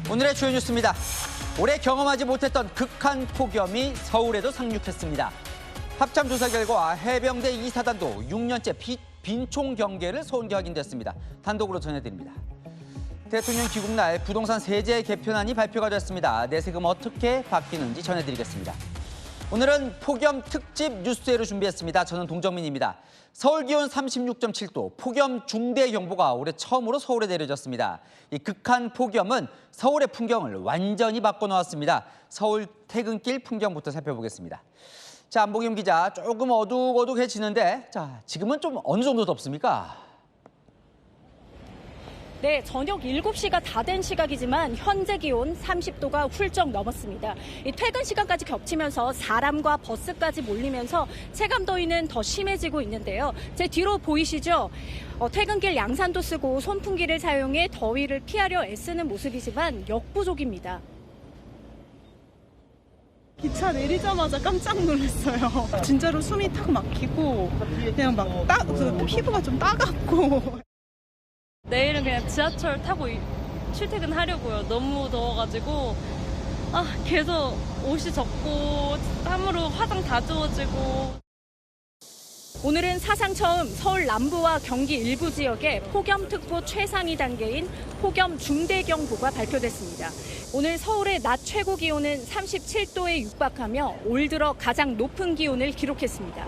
오늘의 주요 뉴스입니다. 올해 경험하지 못했던 극한 폭염이 서울에도 상륙했습니다. 합참 조사 결과 해병대 2사단도 6년째 빈총 경계를 소원기 확인됐습니다. 단독으로 전해드립니다. 대통령 귀국 날 부동산 세제 개편안이 발표가 됐습니다. 내세금 어떻게 바뀌는지 전해드리겠습니다. 오늘은 폭염 특집 뉴스회를 준비했습니다. 저는 동정민입니다. 서울 기온 36.7도, 폭염 중대경보가 올해 처음으로 서울에 내려졌습니다. 이 극한 폭염은 서울의 풍경을 완전히 바꿔놓았습니다. 서울 퇴근길 풍경부터 살펴보겠습니다. 자, 안봉임 기자, 조금 어둑어둑해지는데, 자, 지금은 좀 어느 정도 덥습니까? 네, 저녁 7시가 다 된 시각이지만 현재 기온 30도가 훌쩍 넘었습니다. 이 퇴근 시간까지 겹치면서 사람과 버스까지 몰리면서 체감 더위는 더 심해지고 있는데요. 제 뒤로 보이시죠? 퇴근길 양산도 쓰고 선풍기를 사용해 더위를 피하려 애쓰는 모습이지만 역부족입니다. 기차 내리자마자 깜짝 놀랐어요. 진짜로 숨이 탁 막히고 그냥 피부가 좀 따갑고. 내일은 그냥 지하철 타고 출퇴근하려고요. 너무 더워가지고 계속 옷이 젖고 땀으로 화장 다 지워지고. 오늘은 사상 처음 서울 남부와 경기 일부 지역에 폭염특보 최상위 단계인 폭염 중대경보가 발표됐습니다. 오늘 서울의 낮 최고 기온은 37도에 육박하며 올 들어 가장 높은 기온을 기록했습니다.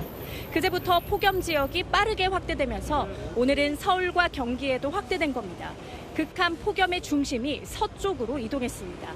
그제부터 폭염 지역이 빠르게 확대되면서 오늘은 서울과 경기에도 확대된 겁니다. 극한 폭염의 중심이 서쪽으로 이동했습니다.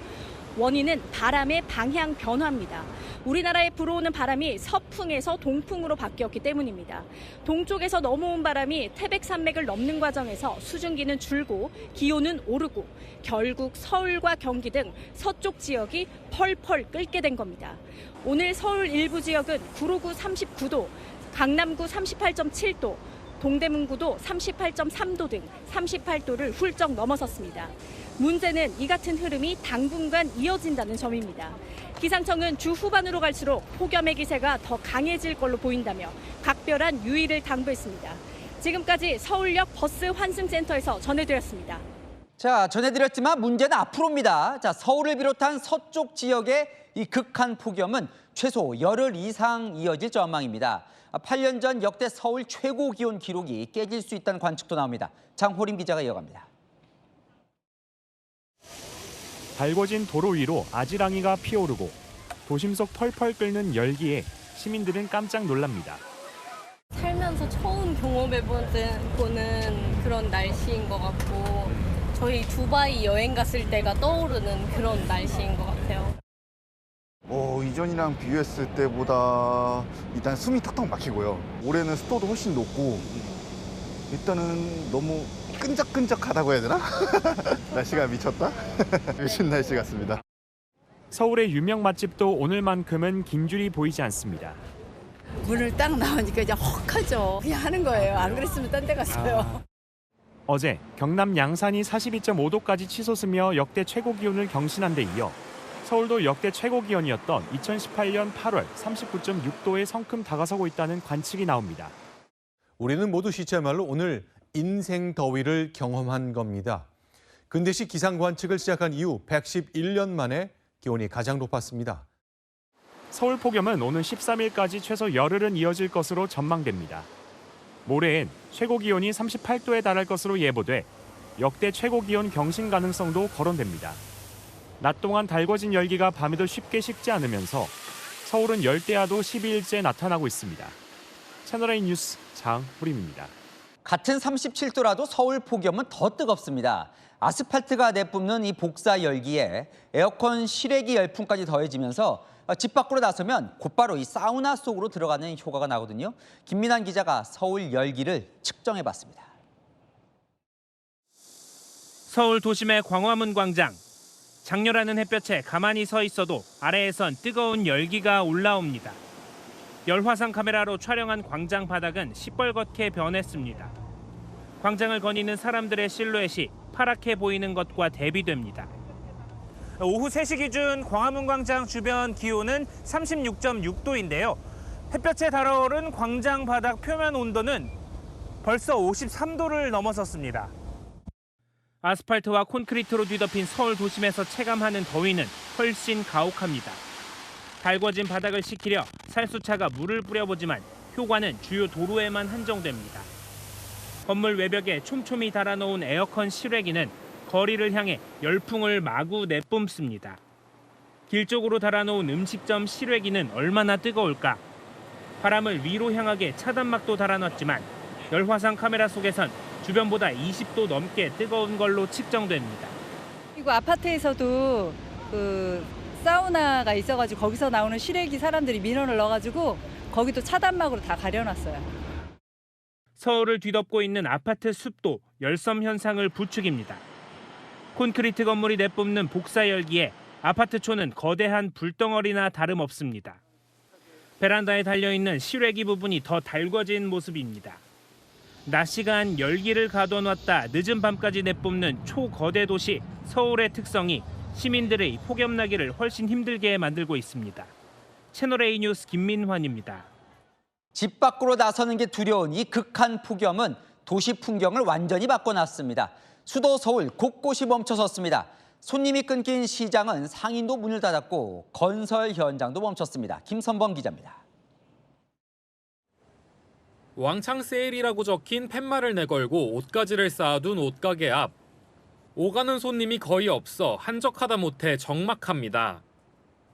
원인은 바람의 방향 변화입니다. 우리나라에 불어오는 바람이 서풍에서 동풍으로 바뀌었기 때문입니다. 동쪽에서 넘어온 바람이 태백산맥을 넘는 과정에서 수증기는 줄고 기온은 오르고 결국 서울과 경기 등 서쪽 지역이 펄펄 끓게 된 겁니다. 오늘 서울 일부 지역은 구로구 39도, 강남구 38.7도, 동대문구도 38.3도 등 38도를 훌쩍 넘어섰습니다. 문제는 이 같은 흐름이 당분간 이어진다는 점입니다. 기상청은 주 후반으로 갈수록 폭염의 기세가 더 강해질 걸로 보인다며 각별한 유의를 당부했습니다. 지금까지 서울역 버스 환승센터에서 전해드렸습니다. 자, 전해드렸지만 문제는 앞으로입니다. 자, 서울을 비롯한 서쪽 지역의 이 극한 폭염은 최소 열흘 이상 이어질 전망입니다. 8년 전 역대 서울 최고 기온 기록이 깨질 수 있다는 관측도 나옵니다. 장호림 기자가 이어갑니다. 달궈진 도로 위로 아지랑이가 피오르고 도심 속 펄펄 끓는 열기에 시민들은 깜짝 놀랍니다. 살면서 처음 경험해보는 그런 날씨인 것 같고 저희 두바이 여행 갔을 때가 떠오르는 그런 날씨인 것 같아요. 이전이랑 비교했을 때보다 일단 숨이 턱턱 막히고요. 올해는 습도도 훨씬 높고 일단은 너무 끈적끈적하다고 해야 되나? 날씨가 미쳤다? 미친 날씨 같습니다. 서울의 유명 맛집도 오늘만큼은 긴 줄이 보이지 않습니다. 문을 딱 나오니까 이제 헉하죠. 그냥 하는 거예요. 안 그랬으면 딴 데 갔어요. 어제 경남 양산이 42.5도까지 치솟으며 역대 최고 기온을 경신한 데 이어 서울도 역대 최고 기온이었던 2018년 8월 39.6도에 성큼 다가서고 있다는 관측이 나옵니다. 우리는 모두 시체말로 오늘 인생 더위를 경험한 겁니다. 근대식 기상 관측을 시작한 이후 111년 만에 기온이 가장 높았습니다. 서울 폭염은 오는 13일까지 최소 열흘은 이어질 것으로 전망됩니다. 모레엔 최고 기온이 38도에 달할 것으로 예보돼 역대 최고 기온 경신 가능성도 거론됩니다. 낮 동안 달궈진 열기가 밤에도 쉽게 식지 않으면서 서울은 열대야도 12일째 나타나고 있습니다. 채널A 뉴스 장호림입니다. 같은 37도라도 서울 폭염은 더 뜨겁습니다. 아스팔트가 내뿜는 이 복사 열기에 에어컨 실외기 열풍까지 더해지면서 집 밖으로 나서면 곧바로 이 사우나 속으로 들어가는 효과가 나거든요. 김민환 기자가 서울 열기를 측정해봤습니다. 서울 도심의 광화문 광장. 장렬하는 햇볕에 가만히 서 있어도 아래에선 뜨거운 열기가 올라옵니다. 열화상 카메라로 촬영한 광장 바닥은 시뻘겋게 변했습니다. 광장을 거니는 사람들의 실루엣이 파랗게 보이는 것과 대비됩니다. 오후 3시 기준 광화문 광장 주변 기온은 36.6도인데요. 햇볕에 달아오른 광장 바닥 표면 온도는 벌써 53도를 넘어섰습니다. 아스팔트와 콘크리트로 뒤덮인 서울 도심에서 체감하는 더위는 훨씬 가혹합니다. 달궈진 바닥을 식히려 살수차가 물을 뿌려보지만 효과는 주요 도로에만 한정됩니다. 건물 외벽에 촘촘히 달아놓은 에어컨 실외기는 거리를 향해 열풍을 마구 내뿜습니다. 길 쪽으로 달아놓은 음식점 실외기는 얼마나 뜨거울까? 바람을 위로 향하게 차단막도 달아놨지만 열화상 카메라 속에선 주변보다 20도 넘게 뜨거운 걸로 측정됩니다. 그리고 아파트에서도 사우나가 있어가지고 거기서 나오는 실외기 사람들이 민원을 넣어가지고 거기도 차단막으로 다 가려놨어요. 서울을 뒤덮고 있는 아파트 습도, 열섬 현상을 부추깁니다. 콘크리트 건물이 내뿜는 복사 열기에 아파트촌은 거대한 불덩어리나 다름없습니다. 베란다에 달려있는 실외기 부분이 더 달궈진 모습입니다. 낮 시간 열기를 가둬놨다 늦은 밤까지 내뿜는 초거대 도시 서울의 특성이 시민들의 폭염나기를 훨씬 힘들게 만들고 있습니다. 채널A 뉴스 김민환입니다. 집 밖으로 나서는 게 두려운 이 극한 폭염은 도시 풍경을 완전히 바꿔놨습니다. 수도 서울 곳곳이 멈춰섰습니다. 손님이 끊긴 시장은 상인도 문을 닫았고 건설 현장도 멈췄습니다. 김선범 기자입니다. 왕창 세일이라고 적힌 팻말을 내걸고 옷가지를 쌓아둔 옷가게 앞. 오가는 손님이 거의 없어 한적하다 못해 적막합니다.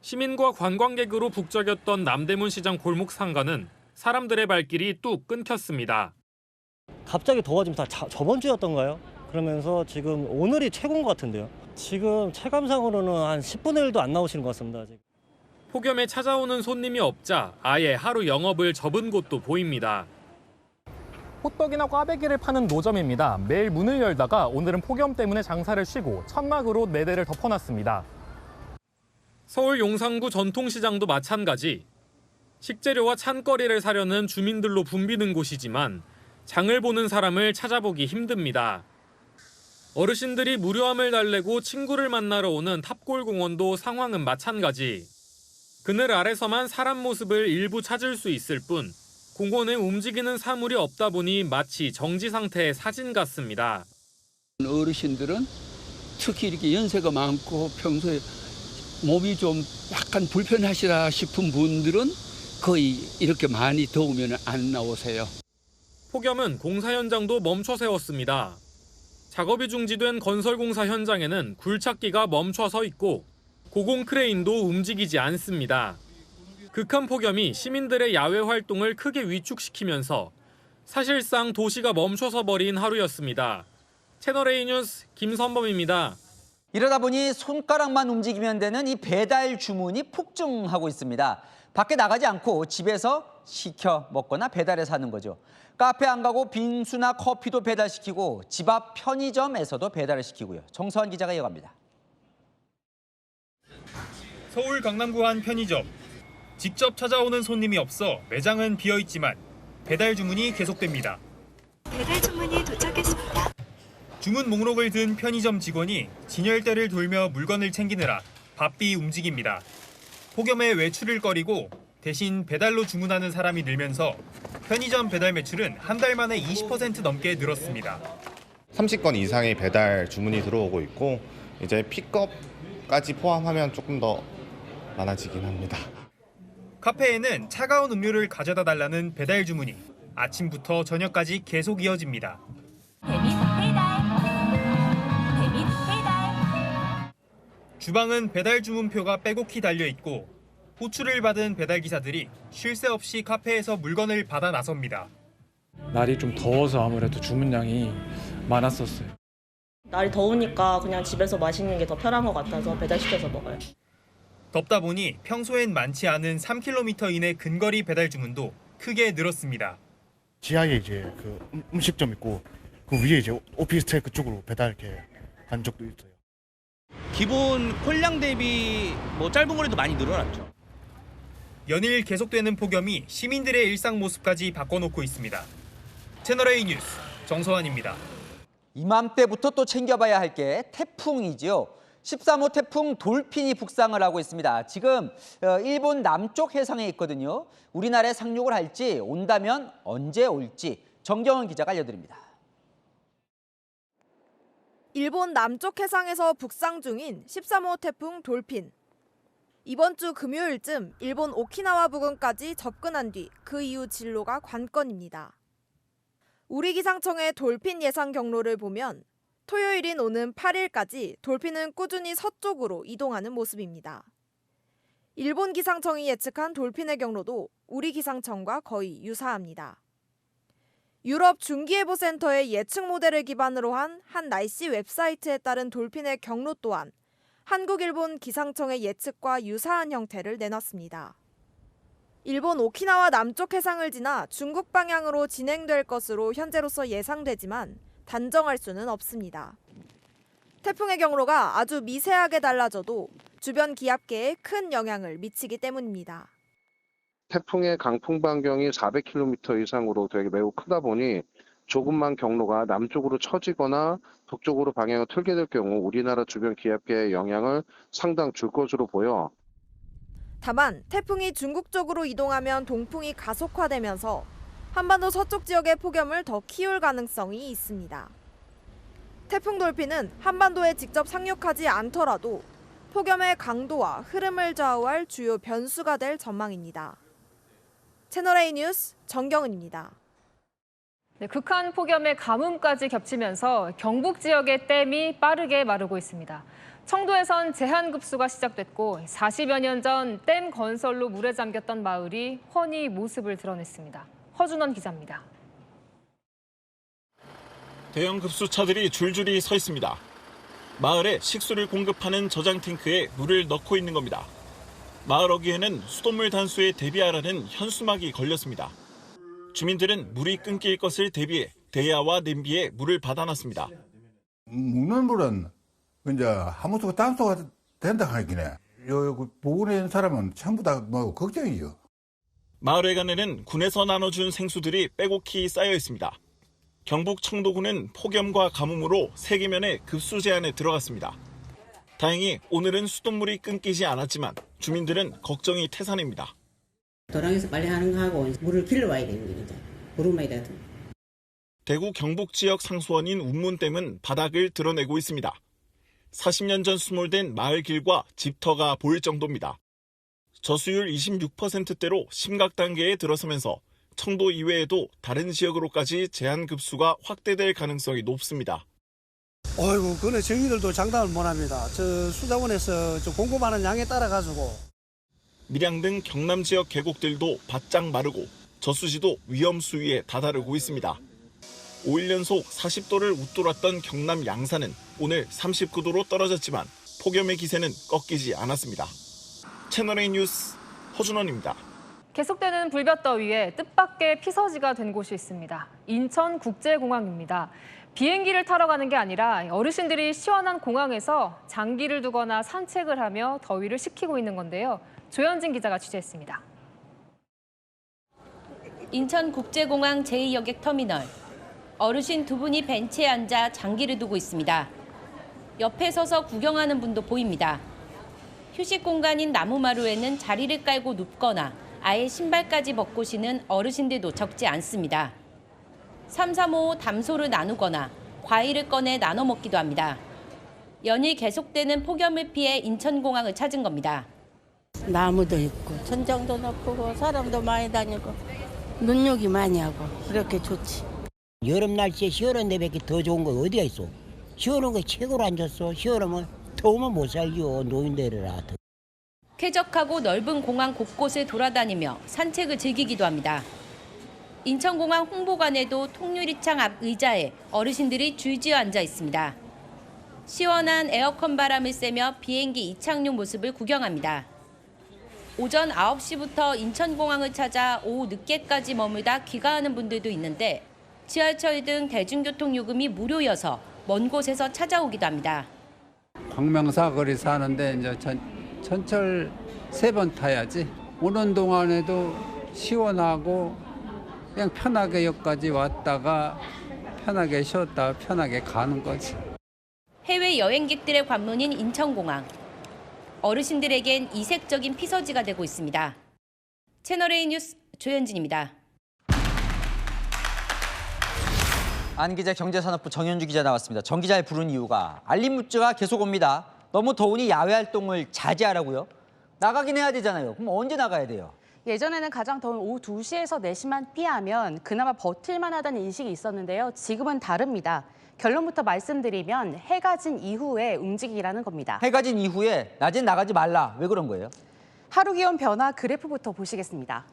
시민과 관광객으로 북적였던 남대문 시장 골목 상가는 사람들의 발길이 뚝 끊겼습니다. 갑자기 더워지면 다 저번 주였던가요? 그러면서 지금 오늘이 최고인 것 같은데요. 지금 체감상으로는 한 10분의 1도 안 나오시는 것 같습니다. 지금. 폭염에 찾아오는 손님이 없자 아예 하루 영업을 접은 곳도 보입니다. 호떡이나 꽈배기를 파는 노점입니다. 매일 문을 열다가 오늘은 폭염 때문에 장사를 쉬고 천막으로 4대를 덮어놨습니다. 서울 용산구 전통시장도 마찬가지. 식재료와 찬거리를 사려는 주민들로 붐비는 곳이지만 장을 보는 사람을 찾아보기 힘듭니다. 어르신들이 무료함을 달래고 친구를 만나러 오는 탑골공원도 상황은 마찬가지. 그늘 아래서만 사람 모습을 일부 찾을 수 있을 뿐 공원에 움직이는 사물이 없다 보니 마치 정지 상태의 사진 같습니다. 어르신들은 특히 이렇게 연세가 많고 평소에 몸이 좀 약간 불편하시다 싶은 분들은 거의 이렇게 많이 더우면 안 나오세요. 폭염은 공사 현장도 멈춰 세웠습니다. 작업이 중지된 건설공사 현장에는 굴착기가 멈춰 서 있고 고공 크레인도 움직이지 않습니다. 극한 폭염이 시민들의 야외 활동을 크게 위축시키면서 사실상 도시가 멈춰서 버린 하루였습니다. 채널A 뉴스 김선범입니다. 이러다 보니 손가락만 움직이면 되는 이 배달 주문이 폭증하고 있습니다. 밖에 나가지 않고 집에서 시켜 먹거나 배달해서 하는 거죠. 카페 안 가고 빙수나 커피도 배달시키고 집 앞 편의점에서도 배달을 시키고요. 정서환 기자가 이어갑니다. 서울 강남구 한 편의점. 직접 찾아오는 손님이 없어 매장은 비어있지만 배달 주문이 계속됩니다. 배달 주문이 도착했습니다. 주문 목록을 든 편의점 직원이 진열대를 돌며 물건을 챙기느라 바삐 움직입니다. 폭염에 외출을 꺼리고 대신 배달로 주문하는 사람이 늘면서 편의점 배달 매출은 한 달 만에 20% 넘게 늘었습니다. 30건 이상의 배달 주문이 들어오고 있고 이제 픽업까지 포함하면 조금 더 많아지긴 합니다. 카페에는 차가운 음료를 가져다 달라는 배달 주문이 아침부터 저녁까지 계속 이어집니다. 주방은 배달 주문표가 빼곡히 달려있고 호출을 받은 배달기사들이 쉴 새 없이 카페에서 물건을 받아 나섭니다. 날이 좀 더워서 아무래도 주문량이 많았었어요. 날이 더우니까 그냥 집에서 마시는 게 더 편한 것 같아서 배달시켜서 먹어요. 덥다 보니 평소엔 많지 않은 3km 이내 근거리 배달 주문도 크게 늘었습니다. 지하에 이제 그 음식점 있고 그 위에 이제 오피스텔 그쪽으로 배달 이렇게 간 적도 있어요. 기본 콜량 대비 짧은 거리도 많이 늘어났죠. 연일 계속되는 폭염이 시민들의 일상 모습까지 바꿔놓고 있습니다. 채널A 뉴스 정서환입니다. 이맘때부터 또 챙겨봐야 할 게 태풍이지요. 13호 태풍 돌핀이 북상을 하고 있습니다. 지금 일본 남쪽 해상에 있거든요. 우리나라에 상륙을 할지 온다면 언제 올지 정경원 기자가 알려드립니다. 일본 남쪽 해상에서 북상 중인 13호 태풍 돌핀. 이번 주 금요일쯤 일본 오키나와 부근까지 접근한 뒤 그 이후 진로가 관건입니다. 우리 기상청의 돌핀 예상 경로를 보면 토요일인 오는 8일까지 돌핀은 꾸준히 서쪽으로 이동하는 모습입니다. 일본 기상청이 예측한 돌핀의 경로도 우리 기상청과 거의 유사합니다. 유럽 중기예보센터의 예측 모델을 기반으로 한 날씨 웹사이트에 따른 돌핀의 경로 또한 한국, 일본 기상청의 예측과 유사한 형태를 내놨습니다. 일본 오키나와 남쪽 해상을 지나 중국 방향으로 진행될 것으로 현재로서 예상되지만 단정할 수는 없습니다. 태풍의 경로가 아주 미세하게 달라져도 주변 기압계에 큰 영향을 미치기 때문입니다. 태풍의 강풍 반경이 400km 이상으로 되게 매우 크다 보니 조금만 경로가 남쪽으로 처지거나 북쪽으로 방향을 틀게 될 경우 우리나라 주변 기압계에 영향을 상당 줄 것으로 보여. 다만 태풍이 중국 쪽으로 이동하면 동풍이 가속화되면서 한반도 서쪽 지역의 폭염을 더 키울 가능성이 있습니다. 태풍 돌핀은 한반도에 직접 상륙하지 않더라도 폭염의 강도와 흐름을 좌우할 주요 변수가 될 전망입니다. 채널A 뉴스 정경은입니다. 네, 극한 폭염의 가뭄까지 겹치면서 경북 지역의 댐이 빠르게 마르고 있습니다. 청도에선 제한급수가 시작됐고 40여 년 전 댐 건설로 물에 잠겼던 마을이 훤히 모습을 드러냈습니다. 허준원 기자입니다. 대형 급수차들이 줄줄이 서 있습니다. 마을에 식수를 공급하는 저장 탱크에 물을 넣고 있는 겁니다. 마을 어귀에는 수돗물 단수에 대비하라는 현수막이 걸렸습니다. 주민들은 물이 끊길 것을 대비해 대야와 냄비에 물을 받아놨습니다. 먹는 물은 이제 하무수가 단수가 된다 하긴 해. 요 보건에 있는 사람은 전부 다 뭐 걱정이죠. 마을회관에는 군에서 나눠준 생수들이 빼곡히 쌓여 있습니다. 경북 청도군은 폭염과 가뭄으로 세계면에 급수 제한에 들어갔습니다. 다행히 오늘은 수돗물이 끊기지 않았지만 주민들은 걱정이 태산입니다. 도랑에서 빨리 하는 거 하고 물을 길러와야 되는 거죠. 물음에다. 대구 경북 지역 상수원인 운문댐은 바닥을 드러내고 있습니다. 40년 전 수몰된 마을 길과 집터가 보일 정도입니다. 저수율 26%대로 심각 단계에 들어서면서 청도 이외에도 다른 지역으로까지 제한 급수가 확대될 가능성이 높습니다. 어이구, 그네 저희들도 장담을 못합니다. 저 수자원에서 저 공급하는 양에 따라 가지고. 밀양 등 경남 지역 계곡들도 바짝 마르고 저수지도 위험 수위에 다다르고 있습니다. 5일 연속 40도를 웃돌았던 경남 양산은 오늘 39도로 떨어졌지만 폭염의 기세는 꺾이지 않았습니다. 채널A 뉴스 허준원입니다. 계속되는 불볕더위에 뜻밖의 피서지가 된 곳이 있습니다. 인천국제공항입니다. 비행기를 타러 가는 게 아니라 어르신들이 시원한 공항에서 장기를 두거나 산책을 하며 더위를 식히고 있는 건데요. 조현진 기자가 취재했습니다. 인천국제공항 제2여객 터미널. 어르신 두 분이 벤치에 앉아 장기를 두고 있습니다. 옆에 서서 구경하는 분도 보입니다. 휴식 공간인 나무마루에는 자리를 깔고 눕거나 아예 신발까지 벗고 쉬는 어르신들도 적지 않습니다. 335 담소를 나누거나 과일을 꺼내 나눠 먹기도 합니다. 연일 계속되는 폭염을 피해 인천공항을 찾은 겁니다. 나무도 있고 천장도 높고 사람도 많이 다니고 눈요기 많이 하고 그렇게 좋지. 여름 날씨에 시원한 데밖에 더 좋은 거 어디가 있어? 시원한 거 최고로 안 줬어. 시원하면 더우면 못 살죠. 노인들이라. 쾌적하고 넓은 공항 곳곳을 돌아다니며 산책을 즐기기도 합니다. 인천공항 홍보관에도 통유리창 앞 의자에 어르신들이 줄지어 앉아 있습니다. 시원한 에어컨 바람을 쐬며 비행기 이착륙 모습을 구경합니다. 오전 9시부터 인천공항을 찾아 오후 늦게까지 머물다 귀가하는 분들도 있는데 지하철 등 대중교통 요금이 무료여서 먼 곳에서 찾아오기도 합니다. 광명사 거리 사는데 이제 전철 3번 타야지. 오는 동안에도 시원하고 그냥 편하게 여기까지 왔다가 편하게 쉬었다 편하게 가는 거지. 해외 여행객들의 관문인 인천공항. 어르신들에겐 이색적인 피서지가 되고 있습니다. 채널A 뉴스 조현진입니다. 안 기자 경제산업부 정현주 기자 나왔습니다. 정 기자의 부른 이유가 알림 문자가 계속 옵니다. 너무 더우니 야외 활동을 자제하라고요? 나가긴 해야 되잖아요. 그럼 언제 나가야 돼요? 예전에는 가장 더운 오후 2시에서 4시만 피하면 그나마 버틸만 하다는 인식이 있었는데요. 지금은 다릅니다. 결론부터 말씀드리면 해가 진 이후에 움직이라는 겁니다. 해가 진 이후에 낮엔 나가지 말라. 왜 그런 거예요? 하루 기온 변화 그래프부터 보시겠습니다.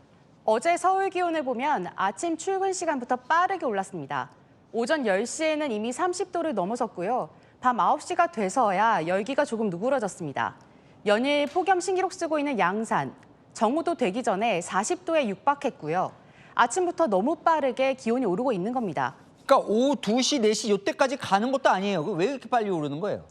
어제 서울 기온을 보면 아침 출근 시간부터 빠르게 올랐습니다. 오전 10시에는 이미 30도를 넘어섰고요. 밤 9시가 돼서야 열기가 조금 누그러졌습니다. 연일 폭염 신기록 쓰고 있는 양산, 정오도 되기 전에 40도에 육박했고요. 아침부터 너무 빠르게 기온이 오르고 있는 겁니다. 그러니까 오후 2시, 4시 이때까지 가는 것도 아니에요. 왜 이렇게 빨리 오르는 거예요?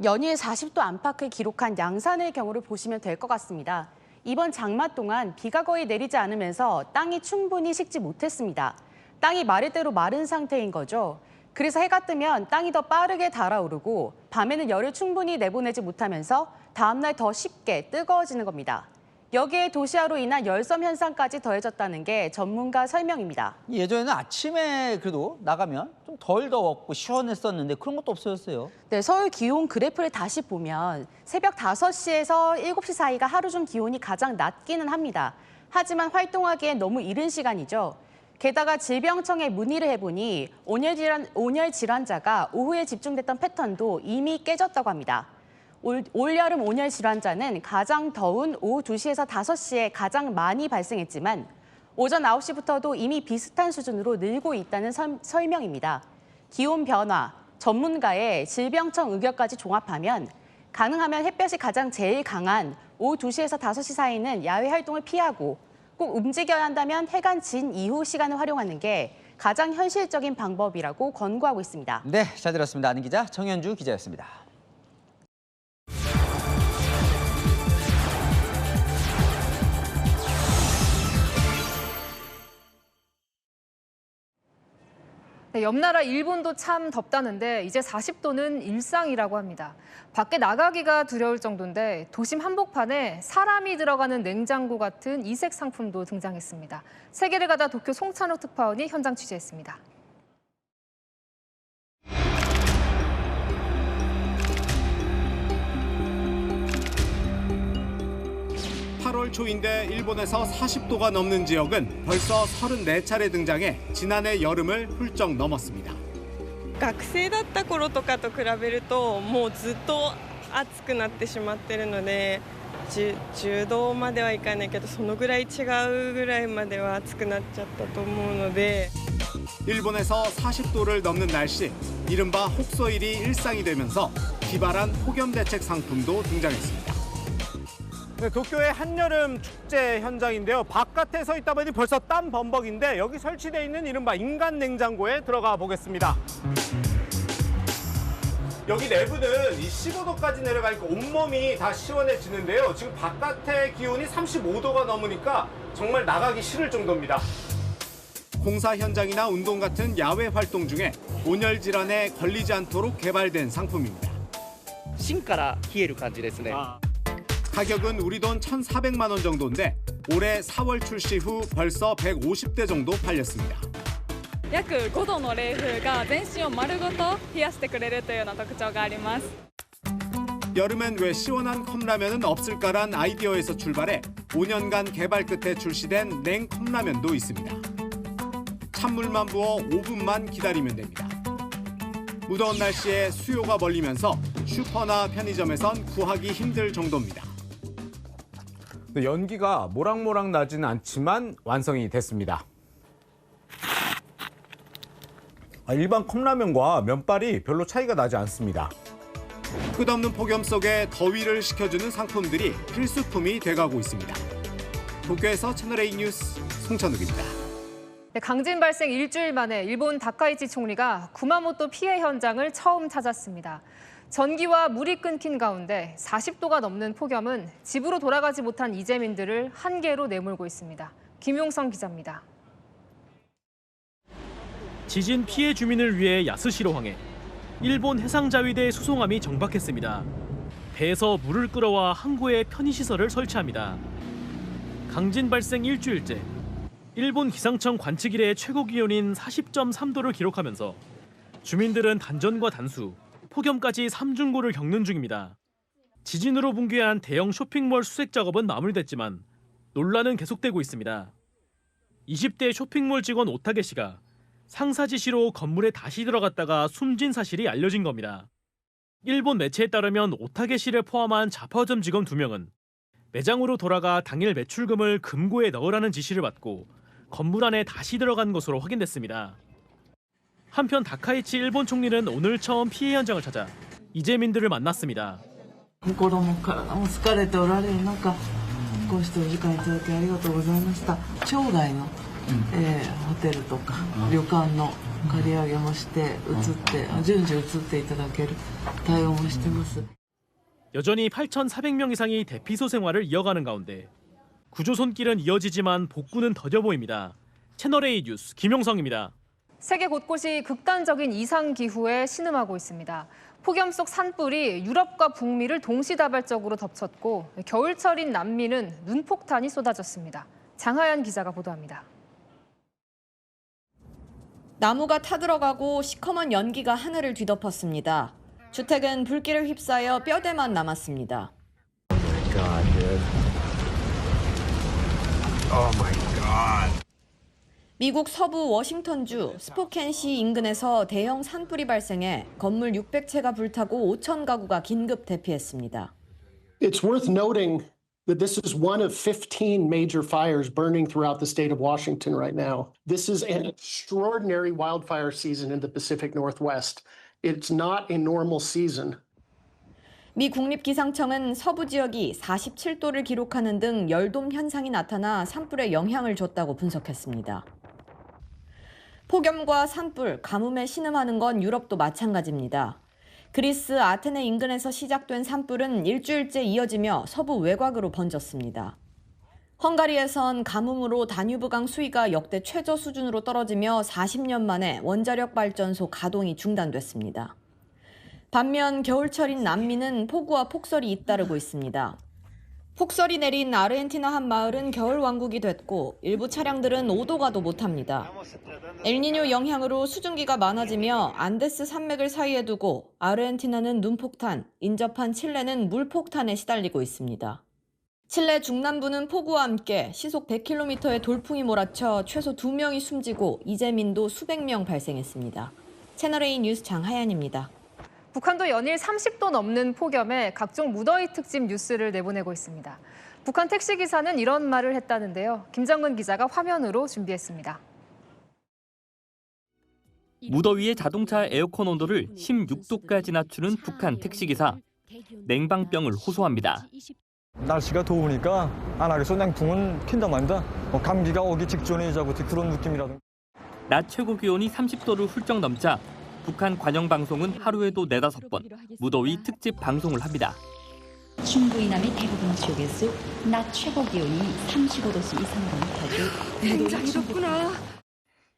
연일 40도 안팎을 기록한 양산의 경우를 보시면 될 것 같습니다. 이번 장마 동안 비가 거의 내리지 않으면서 땅이 충분히 식지 못했습니다. 땅이 마를 대로 마른 상태인 거죠. 그래서 해가 뜨면 땅이 더 빠르게 달아오르고 밤에는 열을 충분히 내보내지 못하면서 다음날 더 쉽게 뜨거워지는 겁니다. 여기에 도시화로 인한 열섬 현상까지 더해졌다는 게 전문가 설명입니다. 예전에는 아침에 그래도 나가면 좀 덜 더웠고 시원했었는데 그런 것도 없어졌어요. 네, 서울 기온 그래프를 다시 보면 새벽 5시에서 7시 사이가 하루 중 기온이 가장 낮기는 합니다. 하지만 활동하기엔 너무 이른 시간이죠. 게다가 질병청에 문의를 해보니 온열 질환자가 오후에 집중됐던 패턴도 이미 깨졌다고 합니다. 올여름 온열 질환자는 가장 더운 오후 2시에서 5시에 가장 많이 발생했지만 오전 9시부터도 이미 비슷한 수준으로 늘고 있다는 설명입니다. 기온 변화, 전문가의 질병청 의견까지 종합하면 가능하면 햇볕이 가장 제일 강한 오후 2시에서 5시 사이는 야외 활동을 피하고 꼭 움직여야 한다면 해가 진 이후 시간을 활용하는 게 가장 현실적인 방법이라고 권고하고 있습니다. 네, 잘 들었습니다. 아는 기자 정현주 기자였습니다. 네, 옆나라 일본도 참 덥다는데 이제 40도는 일상이라고 합니다. 밖에 나가기가 두려울 정도인데 도심 한복판에 사람이 들어가는 냉장고 같은 이색 상품도 등장했습니다. 세계를 가다 도쿄 송찬욱 특파원이 현장 취재했습니다. 8월 초인데 일본에서 40도가 넘는 지역은 벌써 34차례 등장해 지난해 여름을 훌쩍 넘었습니다. 学生だった頃とかと比べるともうずっと暑くなってしまってるので 10度まではいかないけどそのぐらい違うぐらいまでは暑くなっちゃったと思うので 일본에서 40도를 넘는 날씨, 이른바 혹서일이 일상이 되면서 기발한 폭염 대책 상품도 등장했습니다. 네, 도쿄의 한여름 축제 현장인데요. 바깥에 서 있다 보니 벌써 땀 범벅인데 여기 설치되어 있는 이른바 인간 냉장고에 들어가 보겠습니다. 여기 내부는 이 15도까지 내려가니까 온몸이 다 시원해지는데요. 지금 바깥의 기온이 35도가 넘으니까 정말 나가기 싫을 정도입니다. 공사 현장이나 운동 같은 야외 활동 중에 온열 질환에 걸리지 않도록 개발된 상품입니다. 芯から冷える感じですね。 가격은 우리 돈 1,400만 원 정도인데 올해 4월 출시 후 벌써 150대 정도 팔렸습니다. 約5度の冷風が全身を丸ごと冷やしてくれるというような特徴があります。 여름엔 왜 시원한 컵라면은 없을까란 아이디어에서 출발해 5년간 개발 끝에 출시된 냉컵라면도 있습니다. 찬물만 부어 5분만 기다리면 됩니다. 무더운 날씨에 수요가 몰리면서 슈퍼나 편의점에선 구하기 힘들 정도입니다. 연기가 모락모락 나지는 않지만 완성이 됐습니다. 일반 컵라면과 면발이 별로 차이가 나지 않습니다. 끝없는 폭염 속에 더위를 식혀주는 상품들이 필수품이 돼가고 있습니다. 도쿄에서 채널A 뉴스 송찬욱입니다. 네, 강진 발생 일주일 만에 일본 다카이치 총리가 구마모토 피해 현장을 처음 찾았습니다. 전기와 물이 끊긴 가운데 40도가 넘는 폭염은 집으로 돌아가지 못한 이재민들을 한계로 내몰고 있습니다. 김용성 기자입니다. 지진 피해 주민을 위해 야스시로 항해 일본 해상자위대 수송함이 정박했습니다. 배에서 물을 끌어와 항구에 편의시설을 설치합니다. 강진 발생 일주일째 일본 기상청 관측 이래 최고 기온인 40.3도를 기록하면서 주민들은 단전과 단수, 폭염까지 삼중고를 겪는 중입니다. 지진으로 붕괴한 대형 쇼핑몰 수색 작업은 마무리됐지만 논란은 계속되고 있습니다. 20대 쇼핑몰 직원 오타게 씨가 상사 지시로 건물에 다시 들어갔다가 숨진 사실이 알려진 겁니다. 일본 매체에 따르면 오타게 씨를 포함한 자파점 직원 2명은 매장으로 돌아가 당일 매출금을 금고에 넣으라는 지시를 받고 건물 안에 다시 들어간 것으로 확인됐습니다. 한편 다카이치 일본 총리는 오늘 처음 피해 현장을 찾아 이재민들을 만났습니다. 心も体も疲れておられる中、こうしてお時間いただきありがとうございました。町内の、ホテルとか旅館の借り上げもして順次移っていただける対応もしてます。 여전히 8,400명 이상이 대피소 생활을 이어가는 가운데 구조 손길은 이어지지만 복구는 더뎌 보입니다. 채널A 뉴스 김용성입니다. 세계 곳곳이 극단적인 이상 기후에 신음하고 있습니다. 폭염 속 산불이 유럽과 북미를 동시다발적으로 덮쳤고 겨울철인 남미는 눈폭탄이 쏟아졌습니다. 장하연 기자가 보도합니다. 나무가 타들어가고 시커먼 연기가 하늘을 뒤덮었습니다. 주택은 불길을 휩싸여 뼈대만 남았습니다. 미국 서부 워싱턴주 스포켄시 인근에서 대형 산불이 발생해 건물 600채가 불타고 5천 가구가 긴급 대피했습니다. It's worth noting that this is one of 15 major fires burning throughout the state of Washington right now. This is an extraordinary wildfire season in the Pacific Northwest. It's not a normal season. 미 국립기상청은 서부 지역이 47도를 기록하는 등 열돔 현상이 나타나 산불에 영향을 줬다고 분석했습니다. 폭염과 산불, 가뭄에 신음하는 건 유럽도 마찬가지입니다. 그리스 아테네 인근에서 시작된 산불은 일주일째 이어지며 서부 외곽으로 번졌습니다. 헝가리에선 가뭄으로 다뉴브강 수위가 역대 최저 수준으로 떨어지며 40년 만에 원자력 발전소 가동이 중단됐습니다. 반면 겨울철인 남미는 폭우와 폭설이 잇따르고 있습니다. 폭설이 내린 아르헨티나 한 마을은 겨울 왕국이 됐고 일부 차량들은 오도 가도 못합니다. 엘니뇨 영향으로 수증기가 많아지며 안데스 산맥을 사이에 두고 아르헨티나는 눈폭탄, 인접한 칠레는 물폭탄에 시달리고 있습니다. 칠레 중남부는 폭우와 함께 시속 100km의 돌풍이 몰아쳐 최소 2명이 숨지고 이재민도 수백 명 발생했습니다. 채널A 뉴스 장하연입니다. 북한도 연일 30도 넘는 폭염에 각종 무더위 특집 뉴스를 내보내고 있습니다. 북한 택시기사는 이런 말을 했다는데요. 김정근 기자가 화면으로 준비했습니다. 무더위에 자동차 에어컨 온도를 16도까지 낮추는 북한 택시기사. 냉방병을 호소합니다. 날씨가 더우니까 안 하겠어. 냉풍은 킨다 만다. 감기가 오기 직전이자 그런 느낌이라든가. 낮 최고 기온이 30도를 훌쩍 넘자 북한 관영방송은 하루에도 4-5번 무더위 특집 방송을 합니다. 중부 이남의 대부분 지역에서 낮 최고 기온이 35도씨 이상으로 높아져 굉장히 덥구나.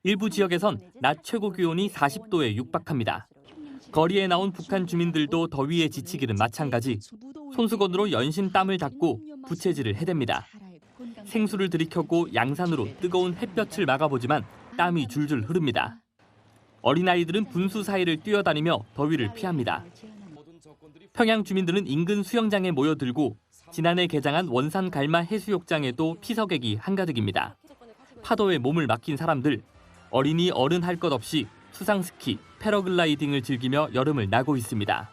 일부 지역에선 낮 최고 기온이 40도에 육박합니다. 거리에 나온 북한 주민들도 더위에 지치기는 마찬가지. 손수건으로 연신 땀을 닦고 부채질을 해댑니다. 생수를 들이켰고 양산으로 뜨거운 햇볕을 막아보지만 땀이 줄줄 흐릅니다. 어린아이들은 분수 사이를 뛰어다니며 더위를 피합니다. 평양 주민들은 인근 수영장에 모여들고 지난해 개장한 원산 갈마 해수욕장에도 피서객이 한가득입니다. 파도에 몸을 맡긴 사람들, 어린이 어른 할 것 없이 수상스키, 패러글라이딩을 즐기며 여름을 나고 있습니다.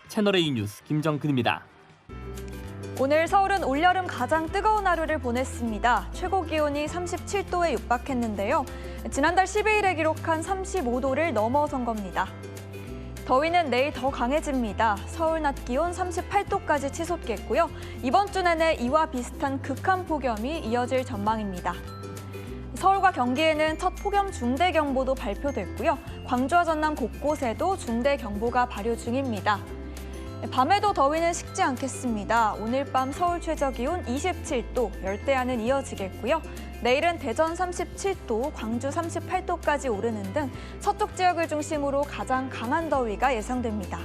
채널A 뉴스 김정근입니다. 오늘 서울은 올여름 가장 뜨거운 하루를 보냈습니다. 최고 기온이 37도에 육박했는데요. 지난달 12일에 기록한 35도를 넘어선 겁니다. 더위는 내일 더 강해집니다. 서울 낮 기온 38도까지 치솟겠고요. 이번 주 내내 이와 비슷한 극한 폭염이 이어질 전망입니다. 서울과 경기에는 첫 폭염 중대경보도 발표됐고요. 광주와 전남 곳곳에도 중대경보가 발효 중입니다. 밤에도 더위는 식지 않겠습니다. 오늘 밤 서울 최저기온 27도, 열대야는 이어지겠고요. 내일은 대전 37도, 광주 38도까지 오르는 등 서쪽 지역을 중심으로 가장 강한 더위가 예상됩니다.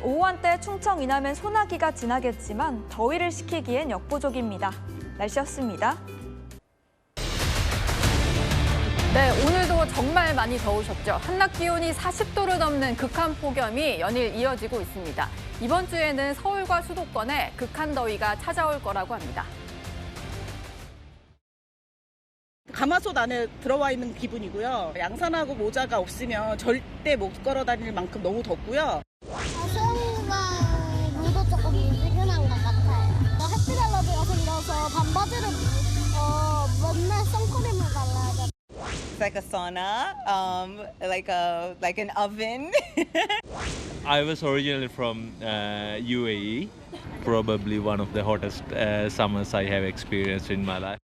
오후 한때 충청 이남엔 소나기가 지나겠지만 더위를 식히기엔 역부족입니다. 날씨였습니다. 네, 오늘도 어제도 정말 많이 더우셨죠. 한낮 기온이 40도를 넘는 극한 폭염이 연일 이어지고 있습니다. 이번 주에는 서울과 수도권에 극한 더위가 찾아올 거라고 합니다. 가마솥 안에 들어와 있는 기분이고요. 양산하고 모자가 없으면 절대 못 걸어 다닐 만큼 너무 덥고요. 수영이가 물도 조금 미지근한 것 같아요. 햇빛 알러지가 생겨서 반바지를 맨날 선크림을 발라야 돼. It's like a sauna, like an oven. I was originally from UAE, probably one of the hottest summers I have experienced in my life.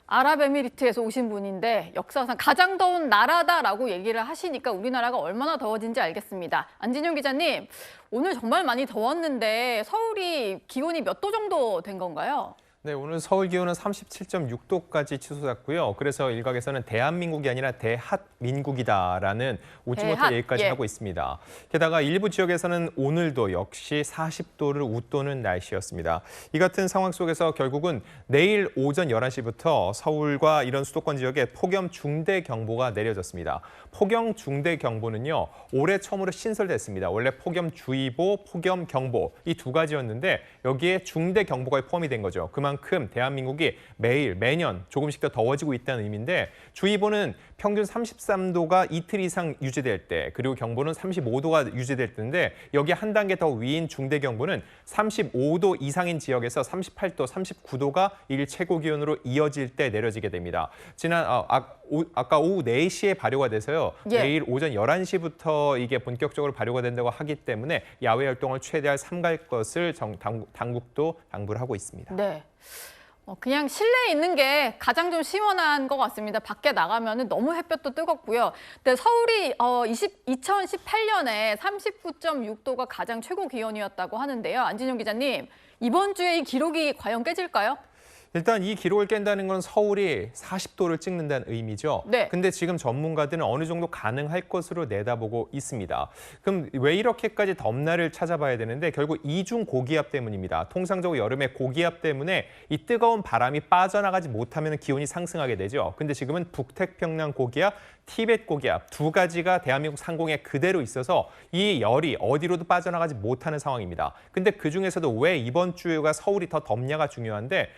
아랍에미리트에서 오신 분인데 역사상 가장 더운 나라다라고 얘기를 하시니까 우리나라가 얼마나 더워진지 알겠습니다. 안진용 기자님, 오늘 정말 많이 더웠는데 서울이 기온이 몇 도 정도 된 건가요? 네, 오늘 서울 기온은 37.6도까지 치솟았고요. 그래서 일각에서는 대한민국이 아니라 대핫민국이다라는 오지못할 얘기까지 하고 있습니다. 게다가 일부 지역에서는 오늘도 역시 40도를 웃도는 날씨였습니다. 이 같은 상황 속에서 결국은 내일 오전 11시부터 서울과 이런 수도권 지역에 폭염 중대경보가 내려졌습니다. 폭염 중대경보는요, 올해 처음으로 신설됐습니다. 원래 폭염주의보, 폭염경보 이 두 가지였는데 여기에 중대경보가 포함이 된 거죠. 그만큼 대한민국이 매년 조금씩 더 더워지고 있다는 의미인데 주의보는 평균 33도가 이틀 이상 유지될 때, 그리고 경보는 35도가 유지될 때인데 여기 한 단계 더 위인 중대경보는 35도 이상인 지역에서 38도, 39도가 일 최고 기온으로 이어질 때 내려지게 됩니다. 아까 오후 4시에 발효가 돼서요. 내일 오전 11시부터 이게 본격적으로 발효가 된다고 하기 때문에 야외 활동을 최대한 삼갈 것을 당국도 당부를 하고 있습니다. 네. 그냥 실내에 있는 게 가장 좀 시원한 것 같습니다. 밖에 나가면 너무 햇볕도 뜨겁고요. 근데 서울이 2018년에 39.6도가 가장 최고 기온이었다고 하는데요. 안진용 기자님, 이번 주에 이 기록이 과연 깨질까요? 일단 이 기록을 깬다는 건 서울이 40도를 찍는다는 의미죠. 네. 근데 지금 전문가들은 어느 정도 가능할 것으로 내다보고 있습니다. 그럼 왜 이렇게까지 덥날을 찾아봐야 되는데 결국 이중 고기압 때문입니다. 통상적으로 여름에 고기압 때문에 이 뜨거운 바람이 빠져나가지 못하면 기온이 상승하게 되죠. 근데 지금은 북태평양 고기압, 티벳 고기압 두 가지가 대한민국 상공에 그대로 있어서 이 열이 어디로도 빠져나가지 못하는 상황입니다. 근데 그중에서도 왜 이번 주가 서울이 더 덥냐가 중요한데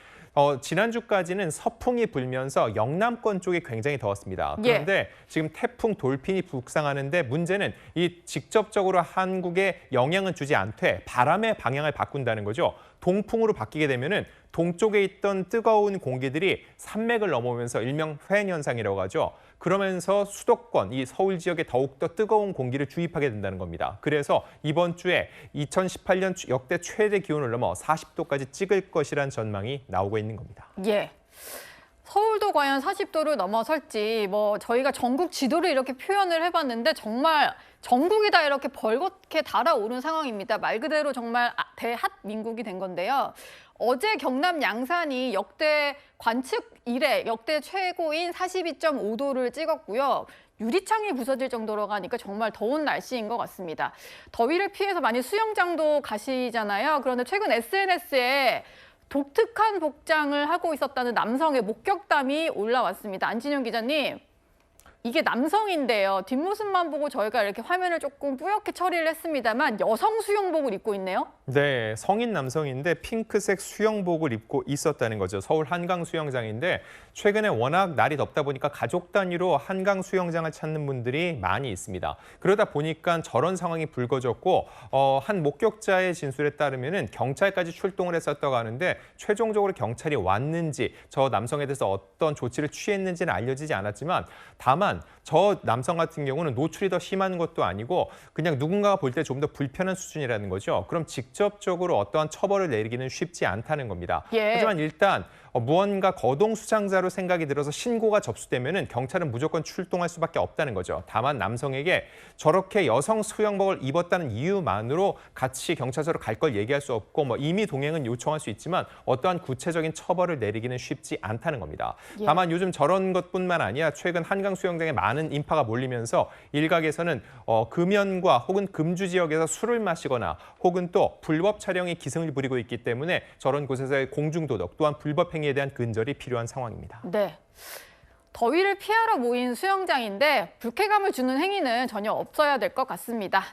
지난주까지는 서풍이 불면서 영남권 쪽이 굉장히 더웠습니다. 그런데 지금 태풍 돌핀이 북상하는데 문제는 이 직접적으로 한국에 영향은 주지 않되 바람의 방향을 바꾼다는 거죠. 동풍으로 바뀌게 되면은 동쪽에 있던 뜨거운 공기들이 산맥을 넘어오면서 일명 회행 현상이라고 하죠. 그러면서 수도권, 이 서울 지역에 더욱더 뜨거운 공기를 주입하게 된다는 겁니다. 그래서 이번 주에 2018년 역대 최대 기온을 넘어 40도까지 찍을 것이란 전망이 나오고 있는 겁니다. 예. 서울도 과연 40도를 넘어설지 저희가 전국 지도를 이렇게 표현을 해봤는데 정말 전국이 다 이렇게 벌겋게 달아오른 상황입니다. 말 그대로 정말 대핫민국이 된 건데요. 어제 경남 양산이 역대 관측 이래 역대 최고인 42.5도를 찍었고요. 유리창이 부서질 정도로 가니까 정말 더운 날씨인 것 같습니다. 더위를 피해서 많이 수영장도 가시잖아요. 그런데 최근 SNS에 독특한 복장을 하고 있었다는 남성의 목격담이 올라왔습니다. 안진용 기자님, 이게 남성인데요. 뒷모습만 보고 저희가 이렇게 화면을 조금 뿌옇게 처리를 했습니다만 여성 수영복을 입고 있네요. 네, 성인 남성인데 핑크색 수영복을 입고 있었다는 거죠. 서울 한강 수영장인데 최근에 워낙 날이 덥다 보니까 가족 단위로 한강 수영장을 찾는 분들이 많이 있습니다. 그러다 보니까 저런 상황이 불거졌고 한 목격자의 진술에 따르면은 경찰까지 출동을 했었다고 하는데 최종적으로 경찰이 왔는지 저 남성에 대해서 어떤 조치를 취했는지는 알려지지 않았지만 다만 저 남성 같은 경우는 노출이 더 심한 것도 아니고 그냥 누군가가 볼 때 좀 더 불편한 수준이라는 거죠. 그럼 직접적으로 어떠한 처벌을 내리기는 쉽지 않다는 겁니다. 하지만 일단 무언가 거동수상자로 생각이 들어서 신고가 접수되면은 경찰은 무조건 출동할 수밖에 없다는 거죠. 다만 남성에게 저렇게 여성 수영복을 입었다는 이유만으로 같이 경찰서로 갈 걸 얘기할 수 없고 임의 동행은 요청할 수 있지만 어떠한 구체적인 처벌을 내리기는 쉽지 않다는 겁니다. 다만 요즘 저런 것뿐만 아니라 최근 한강 수영장에 많은 인파가 몰리면서 일각에서는 금연과 혹은 금주 지역에서 술을 마시거나 혹은 또 불법 촬영이 기승을 부리고 있기 때문에 저런 곳에서의 공중도덕 또한 불법 행위에 대한 근절이 필요한 상황입니다. 네. 더위를 피하러 모인 수영장인데 불쾌감을 주는 행위는 전혀 없어야 될 것 같습니다.